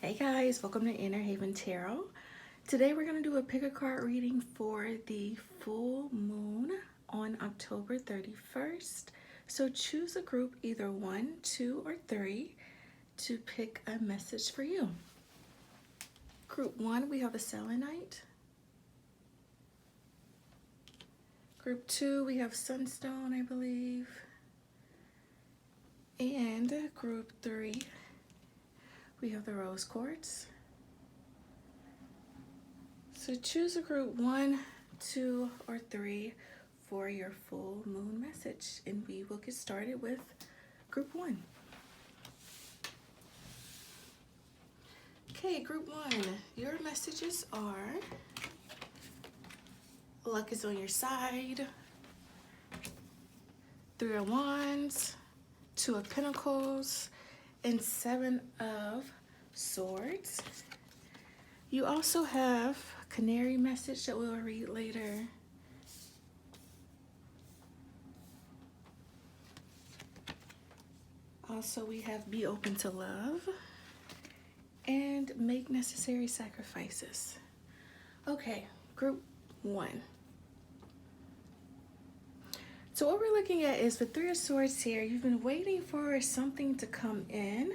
Hey guys, welcome to Inner Haven Tarot. Today we're going to do a pick a card reading for the full moon on October 31st. So choose a group, either 1, 2, or 3, to pick a message for you. Group 1, we have a selenite. Group 2, we have sunstone, I believe. And group 3, we have the rose quartz. So choose a group 1, 2, or 3 for your full moon message, and we will get started with group 1. Okay, group 1, your messages are: luck is on your side, 3 of Wands, 2 of Pentacles, and 7 of Swords. You also have canary message that we'll read later. Also, we have be open to love and make necessary sacrifices. Okay, group 1. So what we're looking at is the 3 of Swords here. You've been waiting for something to come in.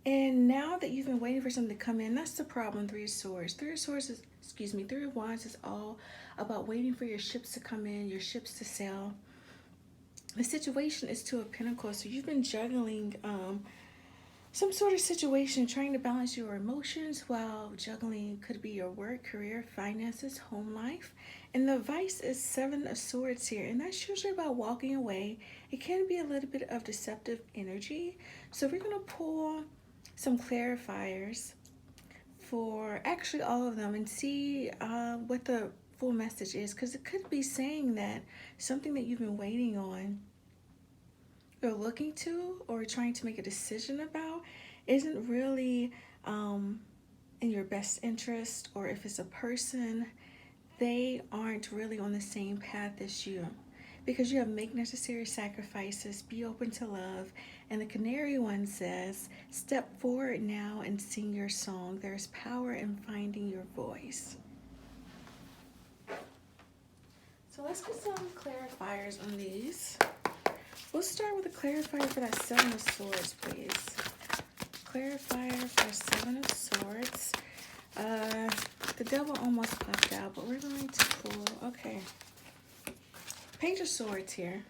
And now that you've been waiting for something to come in, that's the problem. 3 of Swords. 3 of Swords is, 3 of Wands is all about waiting for your ships to come in, your ships to sail. The situation is 2 of Pentacles. So you've been juggling some sort of situation, trying to balance your emotions while juggling could be your work, career, finances, home life. And the advice is 7 of Swords here, and that's usually about walking away. It can be a little bit of deceptive energy. So we're going to pull some clarifiers for actually all of them and see what the full message is, because it could be saying that something that you've been waiting on or looking to or trying to make a decision about isn't really in your best interest, or if it's a person, they aren't really on the same path as you, because you have make necessary sacrifices, be open to love. And the canary one says, step forward now and sing your song. There's power in finding your voice. So let's get some clarifiers on these. We'll start with a clarifier for that 7 of Swords, please. Clarifier for 7 of Swords. The devil almost popped out, but we're going to pull, okay. Page of Swords here.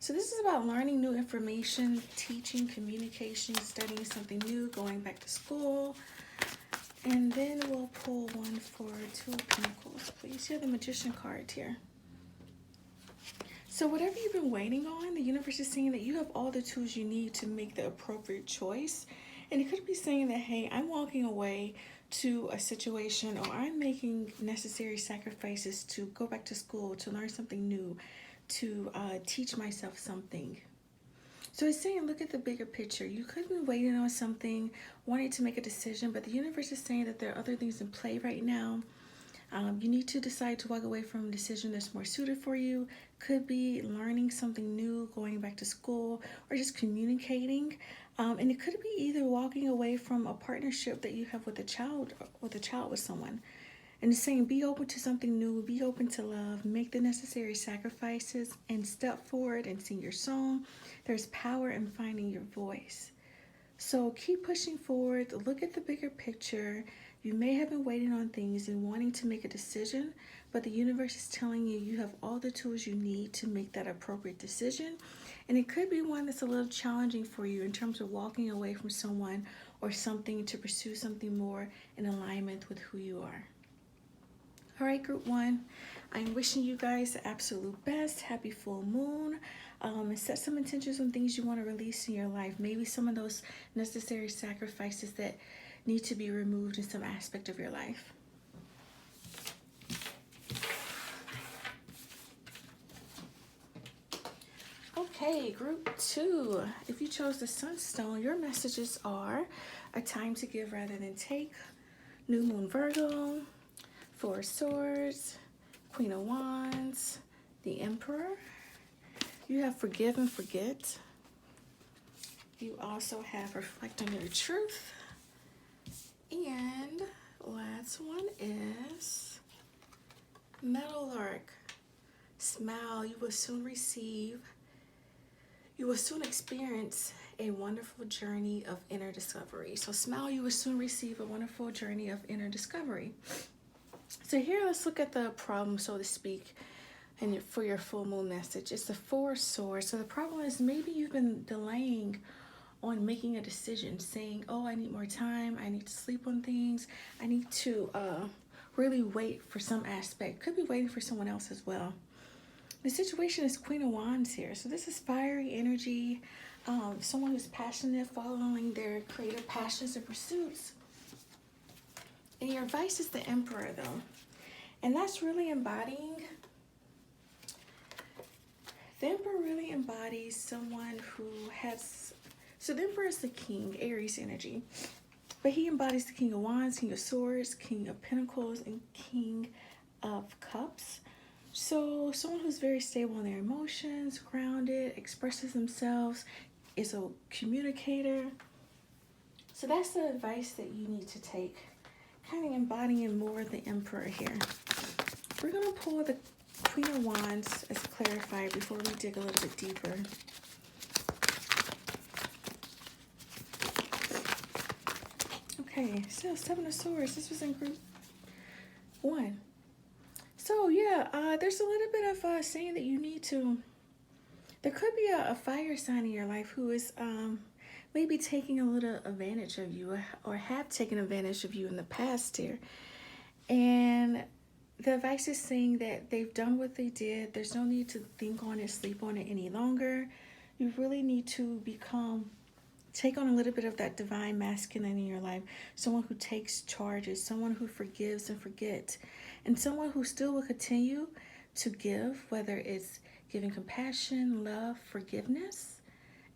So this is about learning new information, teaching, communication, studying something new, going back to school. And then we'll pull one for 2 of Pentacles, please. You have the Magician card here. So whatever you've been waiting on, the universe is saying that you have all the tools you need to make the appropriate choice. And it could be saying that, hey, I'm walking away to a situation, or I'm making necessary sacrifices to go back to school, to learn something new, to teach myself something. So it's saying, look at the bigger picture. You could be waiting on something, wanting to make a decision, but the universe is saying that there are other things in play right now. You need to decide to walk away from a decision that's more suited for you. Could be learning something new, going back to school, or just communicating. And it could be either walking away from a partnership that you have with a child, with someone. And it's saying, be open to something new, be open to love, make the necessary sacrifices, and step forward and sing your song. There's power in finding your voice. So keep pushing forward, look at the bigger picture. You may have been waiting on things and wanting to make a decision, but the universe is telling you you have all the tools you need to make that appropriate decision. And it could be one that's a little challenging for you in terms of walking away from someone or something to pursue something more in alignment with who you are. All right, group 1, I'm wishing you guys the absolute best. Happy full moon. And set some intentions on things you want to release in your life. Maybe some of those necessary sacrifices that need to be removed in some aspect of your life. Okay, group 2. If you chose the Sunstone, your messages are a time to give rather than take, New Moon Virgo, 4 of Swords, Queen of Wands, the Emperor. You have forgive and forget. You also have reflect on your truth. And last one is Meadowlark. Smile, you will soon experience a wonderful journey of inner discovery. So smile, you will soon receive a wonderful journey of inner discovery. So here, let's look at the problem, so to speak, and for your full moon message. It's the Four of Swords. So the problem is maybe you've been delaying on making a decision, saying, oh, I need more time, I need to sleep on things, I need to really wait for some aspect. Could be waiting for someone else as well. The situation is Queen of Wands here. So this is fiery energy, someone who's passionate, following their creative passions and pursuits. And your advice is the Emperor, though. And that's really embodying, the Emperor really embodies someone who has, so the Emperor is the King, Aries energy. But he embodies the King of Wands, King of Swords, King of Pentacles, and King of Cups. So someone who's very stable in their emotions, grounded, expresses themselves, is a communicator. So that's the advice that you need to take. Kind of embodying more of the Emperor here. We're going to pull the Queen of Wands as a clarifier before we dig a little bit deeper. Okay, so Seven of Swords. This was in group 1. So yeah, there's a little bit of saying that you need to, there could be a fire sign in your life who is maybe taking a little advantage of you, or have taken advantage of you in the past here. And the advice is saying that they've done what they did. There's no need to think on it, sleep on it any longer. You really need to take on a little bit of that divine masculine in your life. Someone who takes charges, someone who forgives and forgets, and someone who still will continue to give, whether it's giving compassion, love, forgiveness,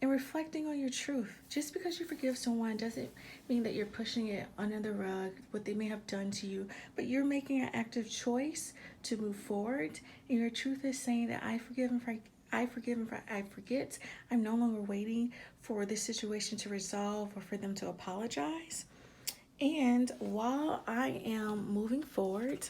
and reflecting on your truth. Just because you forgive someone doesn't mean that you're pushing it under the rug, what they may have done to you, but you're making an active choice to move forward. And your truth is saying that I forgive and I forget. I'm no longer waiting for this situation to resolve or for them to apologize. And while I am moving forward,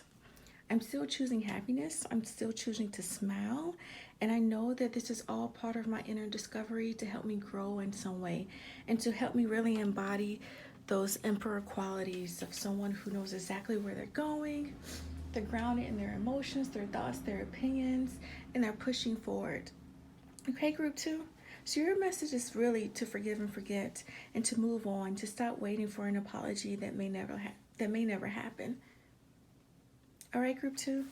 I'm still choosing happiness. I'm still choosing to smile. And I know that this is all part of my inner discovery to help me grow in some way and to help me really embody those Emperor qualities of someone who knows exactly where they're going. They're grounded in their emotions, their thoughts, their opinions, and they're pushing forward. Okay, group 2? So your message is really to forgive and forget and to move on, to stop waiting for an apology that may never happen. All right, group 2?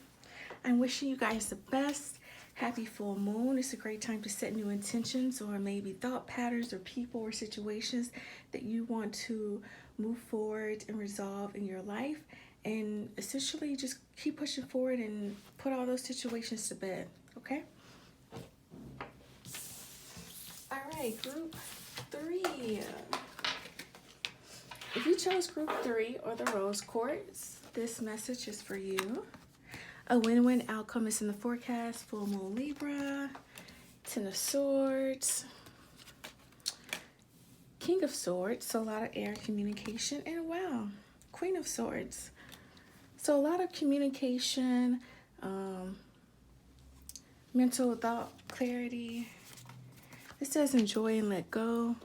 I'm wishing you guys the best. Happy full moon. It's a great time to set new intentions or maybe thought patterns or people or situations that you want to move forward and resolve in your life. And essentially just keep pushing forward and put all those situations to bed. Okay? All right, group 3. If you chose group 3 or the Rose Quartz, this message is for you. A win-win outcome is in the forecast. Full moon Libra, 10 of Swords, King of Swords, so a lot of air communication, and wow, Queen of Swords. So a lot of communication, mental thought clarity. It says enjoy and let go.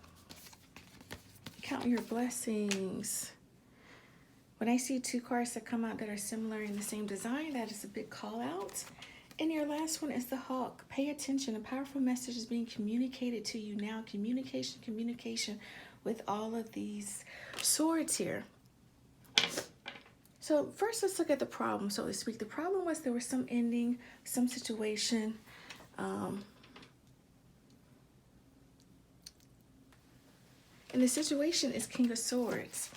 Count your blessings. When I see 2 cards that come out that are similar in the same design, that is a big call out. And your last one is the Hawk. Pay attention. A powerful message is being communicated to you now. Communication with all of these swords here. So first, let's look at the problem, so to speak. The problem was there was some ending, some situation. And the situation is King of Swords.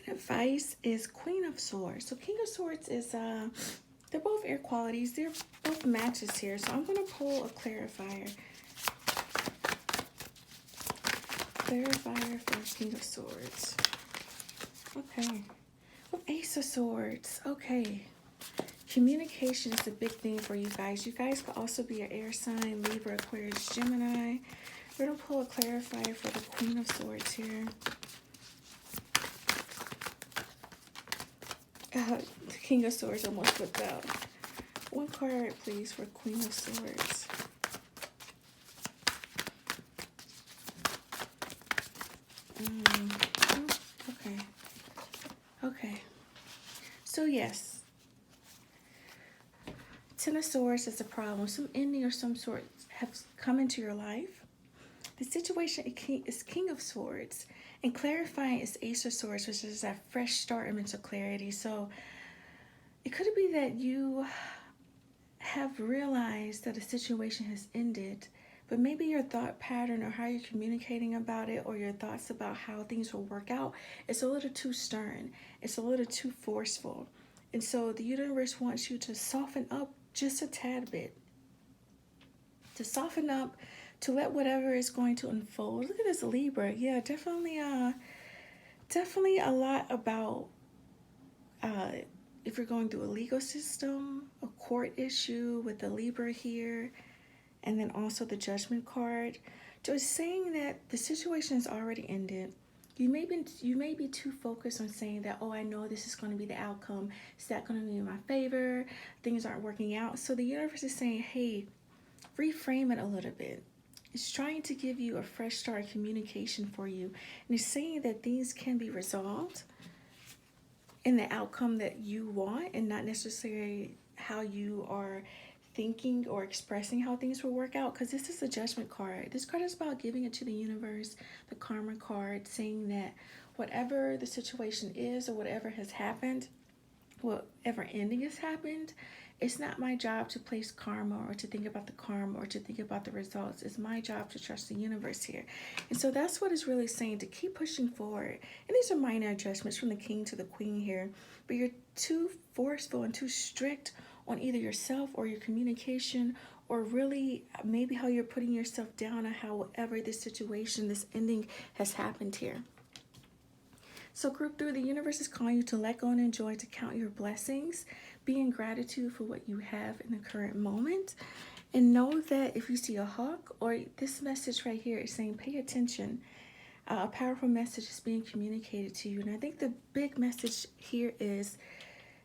Advice is Queen of Swords. So King of Swords is, they're both air qualities. They're both matches here. So I'm going to pull a clarifier. Clarifier for King of Swords. Okay. Well, Ace of Swords. Okay. Communication is a big thing for you guys. You guys could also be an air sign, Libra, Aquarius, Gemini. We're going to pull a clarifier for the Queen of Swords here. The King of Swords almost flipped out. One card, please, for Queen of Swords. Okay. So yes, Ten of Swords is a problem. Some ending or some sort has come into your life. The situation is King of Swords, and clarifying is Ace of Swords, which is that fresh start and mental clarity. So it could be that you have realized that a situation has ended, but maybe your thought pattern or how you're communicating about it, or your thoughts about how things will work out, it's a little too stern. It's a little too forceful. And so the universe wants you to soften up just a tad bit. To soften up, to let whatever is going to unfold. Look at this Libra. Yeah, definitely a lot about if you're going through a legal system, a court issue with the Libra here, and then also the Judgment card. So it's saying that the situation has already ended. You may be too focused on saying that, oh, I know this is going to be the outcome. Is that going to be in my favor? Things aren't working out. So the universe is saying, hey, reframe it a little bit. It's trying to give you a fresh start of communication for you. And it's saying that things can be resolved in the outcome that you want, and not necessarily how you are thinking or expressing how things will work out, because this is a Judgment card. This card is about giving it to the universe. The Karma card saying that whatever the situation is or whatever has happened, whatever ending has happened, it's not my job to place karma or to think about the karma or to think about the results. It's my job to trust the universe here. And so that's what it's really saying, to keep pushing forward. And these are minor adjustments from the King to the Queen here. But you're too forceful and too strict on either yourself or your communication, or really maybe how you're putting yourself down on however this situation, this ending has happened here. So group 3, the universe is calling you to let go and enjoy, to count your blessings, be in gratitude for what you have in the current moment, and know that if you see a hawk, or this message right here is saying pay attention, a powerful message is being communicated to you. And I think the big message here is,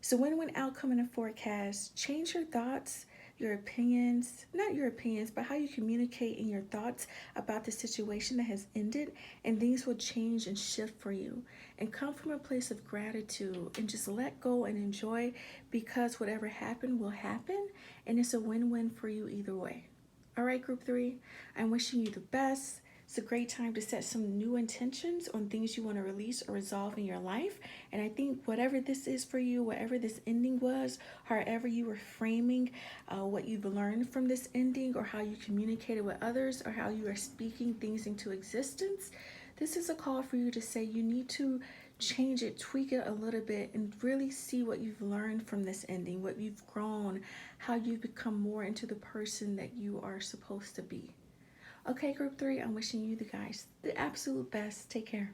so win-win outcome in a forecast. Change your thoughts, your opinions, not your opinions, but how you communicate in your thoughts about the situation that has ended, and things will change and shift for you. And come from a place of gratitude and just let go and enjoy, because whatever happened will happen, and it's a win-win for you either way. All right, group 3, I'm wishing you the best. It's a great time to set some new intentions on things you want to release or resolve in your life. And I think whatever this is for you, whatever this ending was, however you were framing what you've learned from this ending, or how you communicated with others, or how you are speaking things into existence, this is a call for you to say you need to change it, tweak it a little bit, and really see what you've learned from this ending, what you've grown, how you've become more into the person that you are supposed to be. Okay, group 3, I'm wishing you guys the absolute best. Take care.